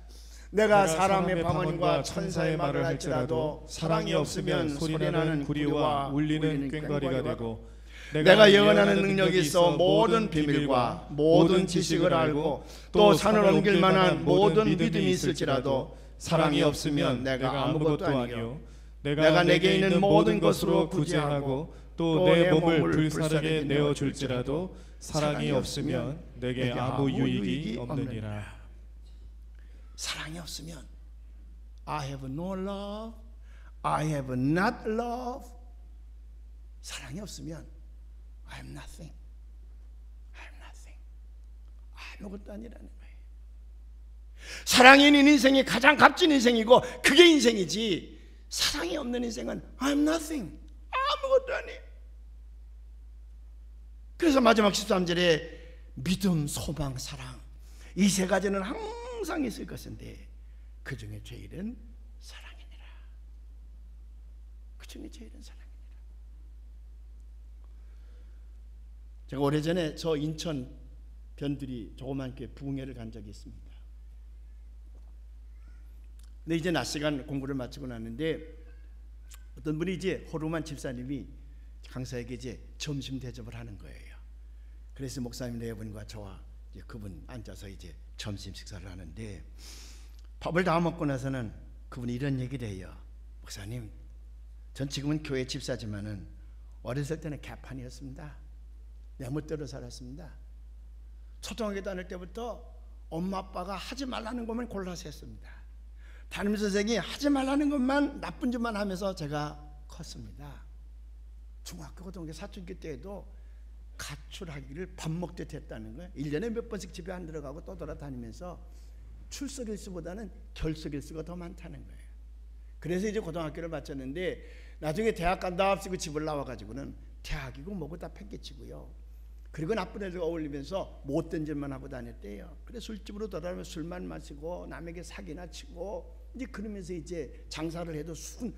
내가 사람의 방언과 천사의 말을 할지라도 사랑이 없으면 소리나는 구리와 울리는 꽹과리가 되고 내가 예언하는 능력이 있어 모든 비밀과 모든 지식을 알고 또 산을 옮길 만한 모든 믿음이 있을지라도 사랑이 없으면 내가 아무것도 아니요 내가 내게 있는 모든 것으로 구제하고 또 내 몸을 불사르게 내어줄지라도 사랑이 없으면 내게 아무 유익이 없느니라. 사랑이 없으면 I have no love, I have not love. 사랑이 없으면 I am nothing, I am nothing. 아무것도 아니라는 거예요. 사랑이 있는 인생이 가장 값진 인생이고 그게 인생이지 사랑이 없는 인생은 I am nothing, 아무것도 아니에요. 그래서 마지막 13절에 믿음, 소망, 사랑 이 세 가지는 항상 있을 것인데 그 중에 제일은 사랑이니라. 그 중에 제일은 사랑이니라. 제가 오래전에 저 인천 변두리 조그맣게 부흥회를 간 적이 있습니다. 근데 이제 낮 시간 공부를 마치고 났는데 어떤 분이 이제 호루만 집사님이 강사에게 이제 점심 대접을 하는 거예요. 그래서 목사님 네 분과 저와 이제 그분 앉아서 이제 점심 식사를 하는데 밥을 다 먹고 나서는 그분이 이런 얘기를 해요. 목사님, 전 지금은 교회 집사지만은 어렸을 때는 개판이었습니다. 내 멋대로 살았습니다. 초등학교 다닐 때부터 엄마 아빠가 하지 말라는 것만 골라서 했습니다. 담임 선생이 하지 말라는 것만 나쁜 짓만 하면서 제가 컸습니다. 중학교 고등학교 사춘기 때에도 가출하기를 밥 먹듯 했다는 거예요. 1년에 몇 번씩 집에 안 들어가고 떠돌아다니면서 출석일수보다는 결석일수가 더 많다는 거예요. 그래서 이제 고등학교를 마쳤는데 나중에 대학 간다 합시고 집을 나와가지고는 대학이고 뭐고 다 팽개치고요. 그리고 나쁜 애들과 어울리면서 못된 짓만 하고 다녔대요. 그래 술집으로 돌아다니면 술만 마시고 남에게 사기나 치고 이제 그러면서 이제 장사를 해도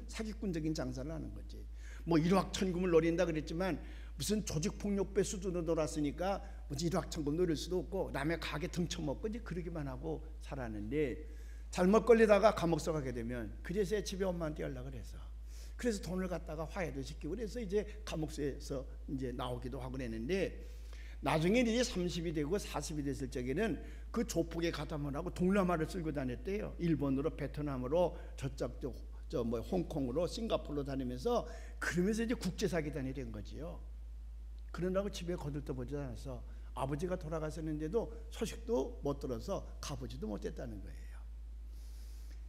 사기꾼적인 장사를 하는 거지. 뭐 일확천금을 노린다 그랬지만 무슨 조직폭력배 수준으로 놀았으니까 무슨 일확천금 노릴 수도 없고 남의 가게 등쳐먹고 이제 그러기만 하고 살았는데 잘못 걸리다가 감옥서 가게 되면 그래서 집에 엄마한테 연락을 해서 그래서 돈을 갖다가 화해도 시키고 그래서 이제 감옥서에서 이제 나오기도 하고 그랬는데 나중에 이제 30이 되고 40이 됐을 적에는 그 조폭에 가담을 하고 동남아를 쓸고 다녔대요. 일본으로 베트남으로 저쪽 뭐 홍콩으로 싱가포르로 다니면서 그러면서 이제 국제사기단이 된 거지요. 그러라고 집에 거들떠보지 않아서 아버지가 돌아가셨는데도 소식도 못 들어서 가보지도 못했다는 거예요.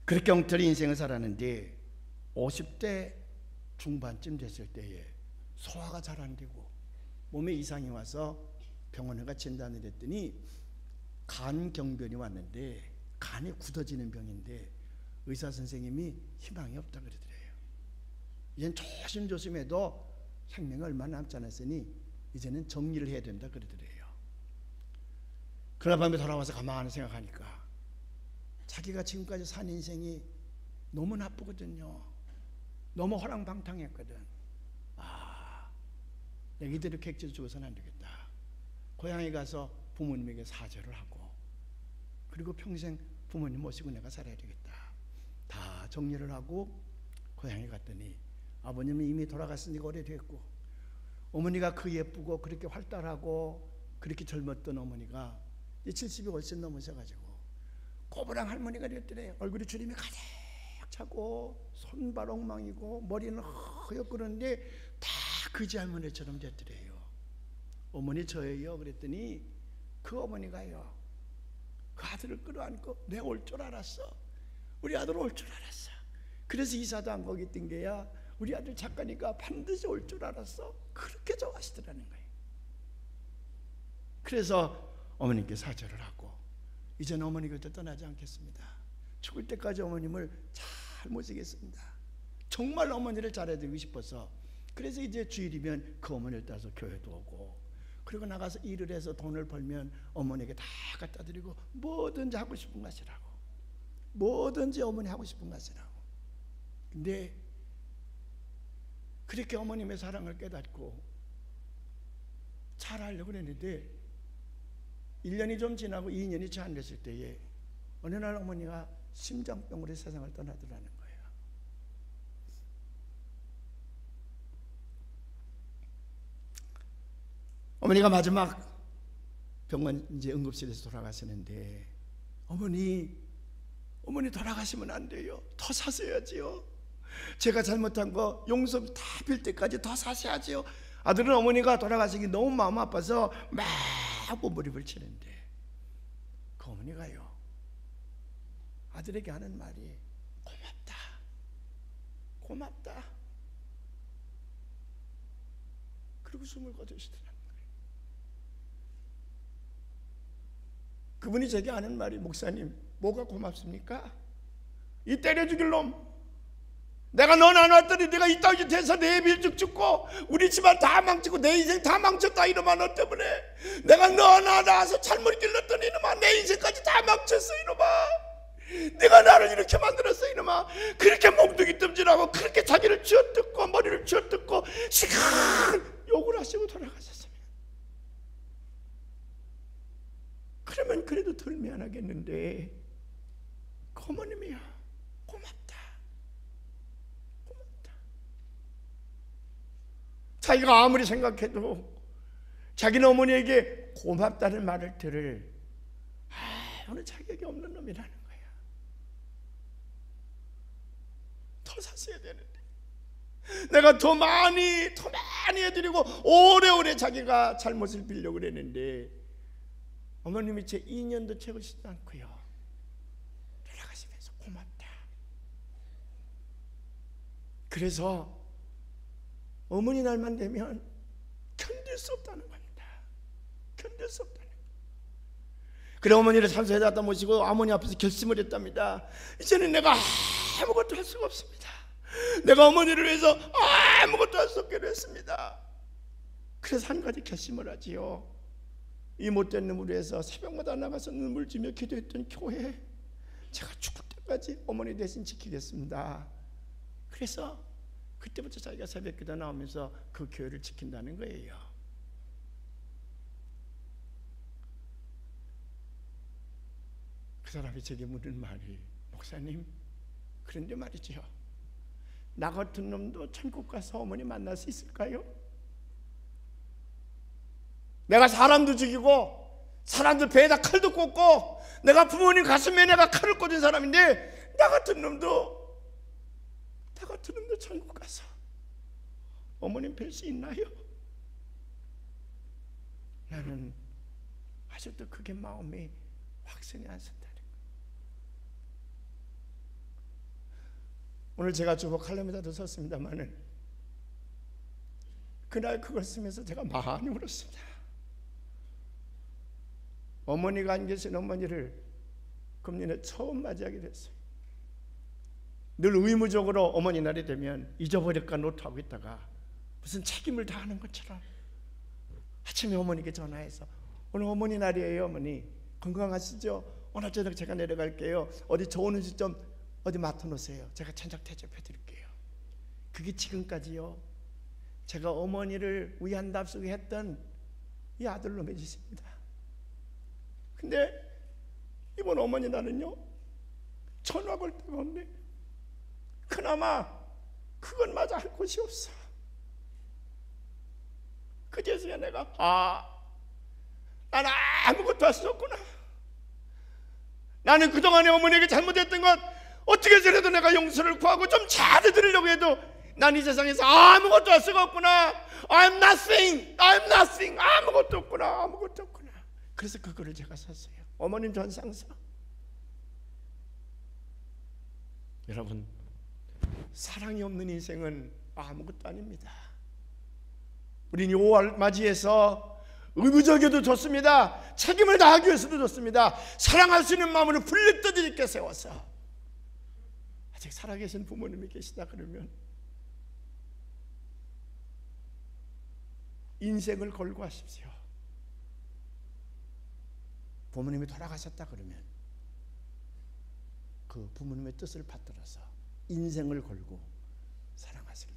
그렇게 엉터리 인생을 살았는데 50대 중반쯤 됐을 때에 소화가 잘 안 되고 몸에 이상이 와서 병원에 가 진단을 했더니 간경변이 왔는데 간이 굳어지는 병인데 의사 선생님이 희망이 없다 그러더래요. 이젠 조심조심해도 생명이 얼마 남지 않았으니 이제는 정리를 해야 된다 그러더래요. 그날 밤에 돌아와서 가만히 생각하니까 자기가 지금까지 산 인생이 너무 나쁘거든요. 너무 허랑방탕했거든. 내가 이대로 객지를 죽어서는 안 되겠다. 고향에 가서 부모님에게 사죄를 하고 그리고 평생 부모님 모시고 내가 살아야 되겠다. 다 정리를 하고 고향에 갔더니 아버님이 이미 돌아갔으니까 오래됐고 어머니가 그 예쁘고 그렇게 활달하고 그렇게 젊었던 어머니가 이제 70이 훨씬 넘으셔가지고 고부랑 할머니가 되었더래요. 얼굴이 주름이 가득 차고 손발 엉망이고 머리는 허옇그런데 다 그지 할머니처럼 됐더래요. 어머니 저예요. 그랬더니 그 어머니가요, 그 아들을 끌어안고 내가 올 줄 알았어. 우리 아들 올 줄 알았어. 그래서 이사도 안 거기 뛴 게야. 우리 아들 작가니까 반드시 올 줄 알았어. 그렇게 좋아하시더라는 거예요. 그래서 어머님께 사죄를 하고 이제는 어머니 곁에 떠나지 않겠습니다. 죽을 때까지 어머님을 잘 모시겠습니다. 정말 어머니를 잘해드리고 싶어서. 그래서 이제 주일이면 그 어머니를 따라서 교회도 오고, 그리고 나가서 일을 해서 돈을 벌면 어머니에게 다 갖다 드리고, 뭐든지 하고 싶은 것이라고, 뭐든지 어머니 하고 싶은 것이라고. 근데 그렇게 어머님의 사랑을 깨닫고 잘하려고 했는데 1년이 좀 지나고 2년이 채 안 됐을 때에 어느 날 어머니가 심장병으로 세상을 떠나더라는 거예요. 어머니가 마지막 병원 이제 응급실에서 돌아가시는데, 어머니 돌아가시면 안 돼요. 더 사셔야지요. 제가 잘못한 거 용서 다 빌 때까지 더 사셔야지요. 아들은 어머니가 돌아가시기 너무 마음 아파서 막 몸부림을 치는데, 그 어머니가요, 아들에게 하는 말이 고맙다, 고맙다. 그리고 숨을 거두시더라는 거예요. 그분이 제게 하는 말이, 목사님 뭐가 고맙습니까? 이 때려 죽일 놈, 내가 너 나눴더니 네가 이 땅에 돼서 내 일찍 죽고 우리 집안 다 망치고 내 인생 다 망쳤다. 이놈아, 너 때문에 내가 너 낳아서 잘못 길렀더니 이놈아 내 인생까지 다 망쳤어. 이놈아, 네가 나를 이렇게 만들었어. 이놈아, 그렇게 몽둥이 뜸질하고 그렇게 자기를 쥐어뜯고 머리를 쥐어뜯고 시간 욕을 하시고 돌아가셨으면, 그러면 그래도 덜 미안하겠는데, 그 어머님이야 고맙다. 자기가 아무리 생각해도 자기는 어머니에게 고맙다는 말을 들을 아무런 자격이 없는 놈이라는 거야. 더 샀어야 되는데, 내가 더 많이 해드리고 오래오래 자기가 잘못을 빌려고 그랬는데, 어머님이 제 2년도 채우시지 않고요 돌아가시면서 고맙다. 그래서 어머니 날만 되면 견딜 수 없다는 겁니다. 견딜 수 없다는 거예요. 그래 어머니를 산소에다 모시고 어머니 앞에서 결심을 했답니다. 이제는 내가 아무것도 할 수가 없습니다. 내가 어머니를 위해서 아무것도 할 수 없게 됐습니다. 그래서 한 가지 결심을 하지요. 이 못된 놈을 위해서 새벽마다 나가서 눈물 지며 기도했던 교회, 제가 죽을 때까지 어머니 대신 지키겠습니다. 그래서 그때부터 자기가 새벽기도 나오면서 그 교회를 지킨다는 거예요. 그 사람이 제게 묻는 말이, 목사님, 그런데 말이죠, 나 같은 놈도 천국 가서 어머니 만날 수 있을까요? 내가 사람도 죽이고 사람들 배에다 칼도 꽂고 내가 부모님 가슴에 내가 칼을 꽂은 사람인데, 나 같은 놈도 천국 가서 어머님 뵐 수 있나요? 나는 아직도 그게 마음이 확신이 안 선다는 거예요. 오늘 제가 주복 할렘에다도 썼습니다마는, 그날 그걸 쓰면서 제가 많이 울었습니다. 어머니가 안 계신 어머니를 금년에 처음 맞이하게 됐어요. 늘 의무적으로 어머니 날이 되면 잊어버릴까 노트하고 있다가 무슨 책임을 다하는 것처럼 아침에 어머니께 전화해서, 오늘 어머니 날이에요. 어머니 건강하시죠? 오늘 저녁 제가 내려갈게요. 어디 좋은 음식점 어디 맡아놓으세요. 제가 천장 대접해 드릴게요. 그게 지금까지요 제가 어머니를 위한답시고 했던 이 아들놈의 짓입니다. 근데 이번 어머니 날은요 전화 걸 데가 없네. 그나마 그것마저 할 곳이 없어. 그제서야 내가 난 아무것도 할 수 없구나. 나는 그동안에 어머니에게 잘못했던 것 어떻게 해서라도 내가 용서를 구하고 좀 잘해드리려고 해도 난 이 세상에서 아무것도 할 수가 없구나. I'm nothing. 아무것도 없구나. 그래서 그거를 제가 샀어요. 어머님 전상서. 여러분, 사랑이 없는 인생은 아무것도 아닙니다. 우린 5월 맞이해서 의무적이어도 좋습니다. 책임을 다하기 위해서도 좋습니다. 사랑할 수 있는 마음으로 불리떠들 있게 세워서, 아직 살아계신 부모님이 계시다 그러면 인생을 걸고 하십시오. 부모님이 돌아가셨다 그러면 그 부모님의 뜻을 받들어서 인생을 걸고 사랑하시길